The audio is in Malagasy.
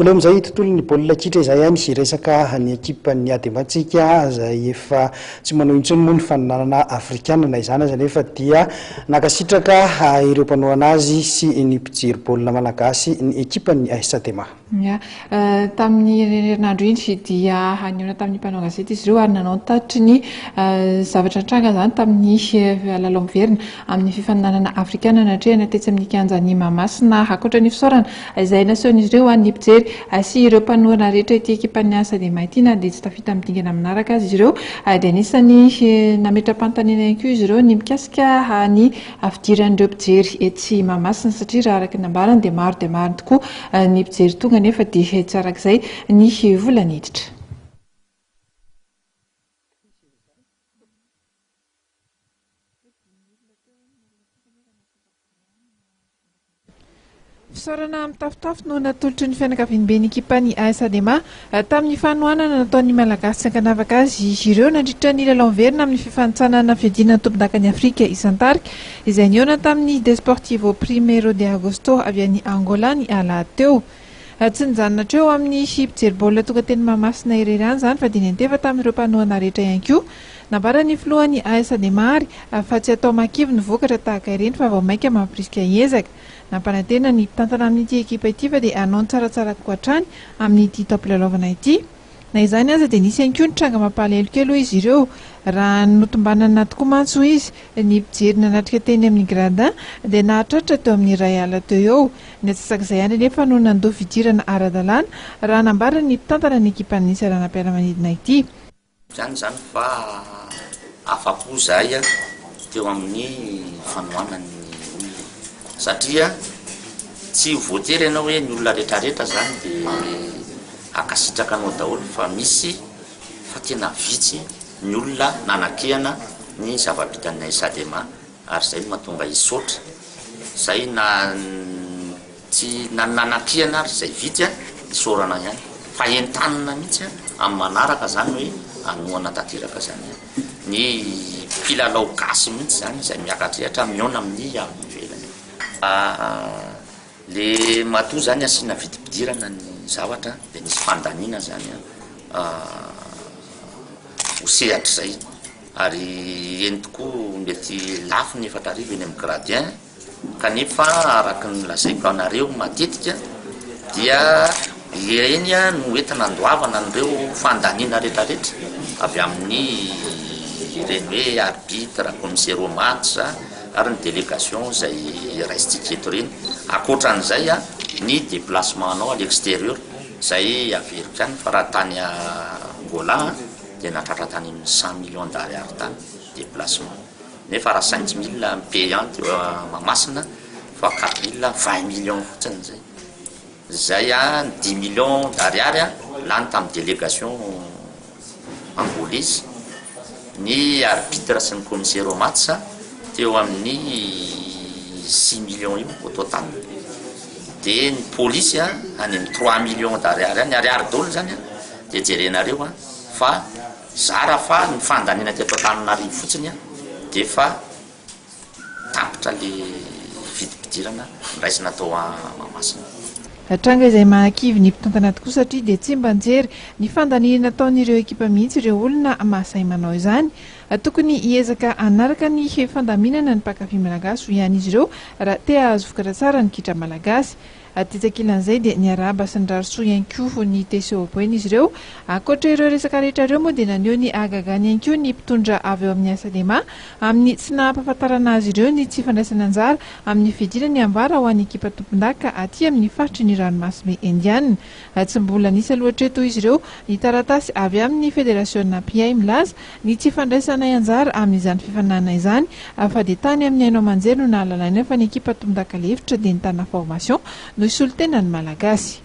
Mbola amin'izay tontolon'ny baolina kitra izay misy resaka ny ekipan'ny Ademantsika izay efa tsy manao intsony moa ny fananana afrikana na izany aza nefa dia nakasitraka ireo mpanao anazy sy ny mpijery baolina malagasy ny ekipan'ny AS Adema. Tamin'ny herinandro iny dia hanehoana tamin'ny mpanao gazety izy ireo ary nanao tatry ny zavatra tranga zany tamin'ny lalao miverina amin'ny fifaninanana afrikana natrehana tetsy amin'ny kianjan'ny Mahamasina ankoatra ny fisaorana izay nasehon'izy ireo ny mpijery sy ireo mpanoana rehetra ity ekipan'ny AS Adema ity na dia tsy tafita amin'ny dingana manaraka azy ireo dia anisany nametra-panontaniana ihany koa izy ireo ny mikasika ny fidiran'ireo mpijery etsy Mahamasina satria raha araka ny ambarany dia maro tokoa ny mpijery tonga nefa dia tsy arak'izay ny vola niditra. Fisaorana mitafotafo no natolotry ny fianakavian'ny ekipan'ny AS Adema tamin'ny fanohanana nataon'ny malagasy sy ankanavaka azy izy ireo nandritra ny lalao miverina amin'ny fifanitsanana fiadinana tompon-dakan'ny Afrika isan-tarika izay nihaona tamin'ny Desportivo Primeiro de Agosto avy any Angola ny alahady teo. Tsy nijanona treo amin'ny mpijery baolina tonga teny Mahamasina irery ihany izany fa dia niantefa tamin'ireo mpanoana rehetra ihany koa. Nambara ny filohan'ny AS Adema ary fa tsy atao makivy ny vokatra tahaka ireny fa vao maika mampirisika hiezaka. Nampanantena ny mpitantana amin'ity ekipa ity fa dia hanao tsaratsara koa hatrany amin'ity tampilalaovana ity. Na izany aza dia nisy ihany koa ny tranga mampalahelo kely izy ireo raha notombanana tokoa mantsy izy ny mpijery nanatrika teny amin'ny gradin dia nahatratra teo amin'ny iray ala teo eo. Ny atsasak'izay ihany anefa no nandoa fidirana ara-dalàna raha nambara ny mpitantana ny ekipan'ny saranam-piaramanidina ity. Zany fa afa-po zahay teo amin'ny fanohanany satria tsy voatery ianao hoe ny olona rehetrarehetra zany dia akasitraka anao daholo fa misy fa tena vitsy ny olona nanakehana ny zava-bitan'ny AS Adema ary zay mahatonga isotra zay na tsy nanakehana ary zay vitsy isorana ihany fa entanina mihitsy amin'ny manaraka zany hoe anohana tanteraka zany ny mpilalao gasy mihitsy zany izay miakatrehatra mihaona amin'ny ivelany. Le matoa zany asiana vidim-pidirana ny zavatra dia nisy fandaniana zany ho sehatra zay ary eny tokoa mety lafo ny 4 arivo eny amin'ny gradien kanefa araka ny lazaiko anareo matetika dia eny no entina andoavana an'ireo fandaniana rehetrarehetra avy amin'ny ireny hoe arbitre, commissaire au match ary ny délégation zay raisitsika eto reny. Akoatran'izay ny déplacement anao à l'extérieur zay averika any fa raha tany Angola dia natratra tany amin'ny 100 millions d'ariary tany déplacement nefa raha 5 000 payant teo Mahamasina fa 4 000 20 millions fotsiny zay 10 millions d'ariary lany tamin'ny délégation angolaise. Ny arbitre sy ny commissaire au match teo amin'ny 6 millions io au total dia ny polisy any amin'ny 3 millions d'ariary ny ariary daholo zany dia jerenareo fa zara fa ny fandaniana teto Antananarivo fotsiny dia fa tapitra le vidim-pidirana raisina tao Mahamasina. Tranga izay mahakivy ny mpitantana tokoa satria dia tsy mba nijery ny fandaniana nataon'ireo ekipa mihitsy ireo olona mahasay manao izany. Tokony hiezaka anaraka ny fandaminana ny mpankafy malagasy ho ihany izy ireo raha te ahazo vokatra tsara ny kitra malagasy. Tetsakilan'izay dia ny araba sy ny rarisoa ihany koa ny TCOP izy ireo. Ankoatra ireo resaka rehetra ireo moa dia naneho ny agagany ihany koa ny mpitondra avy eo amin'ny AS Adema amin'ny tsy nahampahafantarana azy ireo ny tsy fandraisana anjara amin'ny fidirana ny ambara ho an'ny ekipa tompon-daka aty amin'ny faritry ny ranomasina Indiana. Tsy mbola nisy loatra eto izy ireo ny taratasy avy amin'ny fédération PI milaza ny tsy fandraisana anjara amin'izany fifanana izany fa dia tany amin'ny haino amanjery no nahalalaina fa ny ekipa tompon-daka lefitra dia nitana formation no isolo tena ny malagasy.